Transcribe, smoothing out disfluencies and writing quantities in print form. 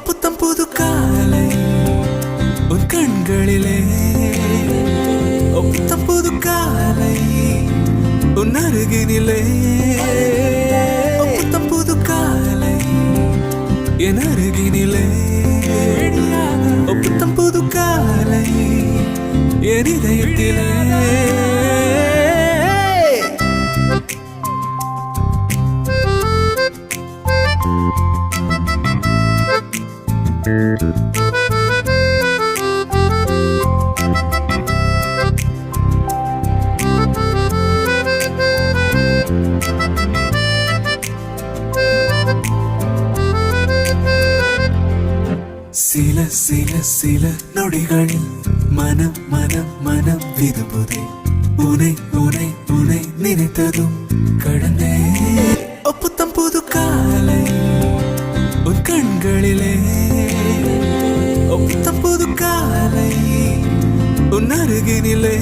புத்தம் புது காலை உன் கண்களிலே, புத்தம் புது காலை உன் அருகினிலே, புத்தம் புது காலை என் அருகினிலே, புத்தம் புது காலை என் இதயத்திலே. சில சில சில நொடிகளில் மனம் மனம் மனம் விரும்புதே, உனை உனை உனை நினைத்ததும் கடந்தே. புத்தம் புது காலை உன் கண்களிலே, புத்தம் புது காலை உன் அருகினிலே.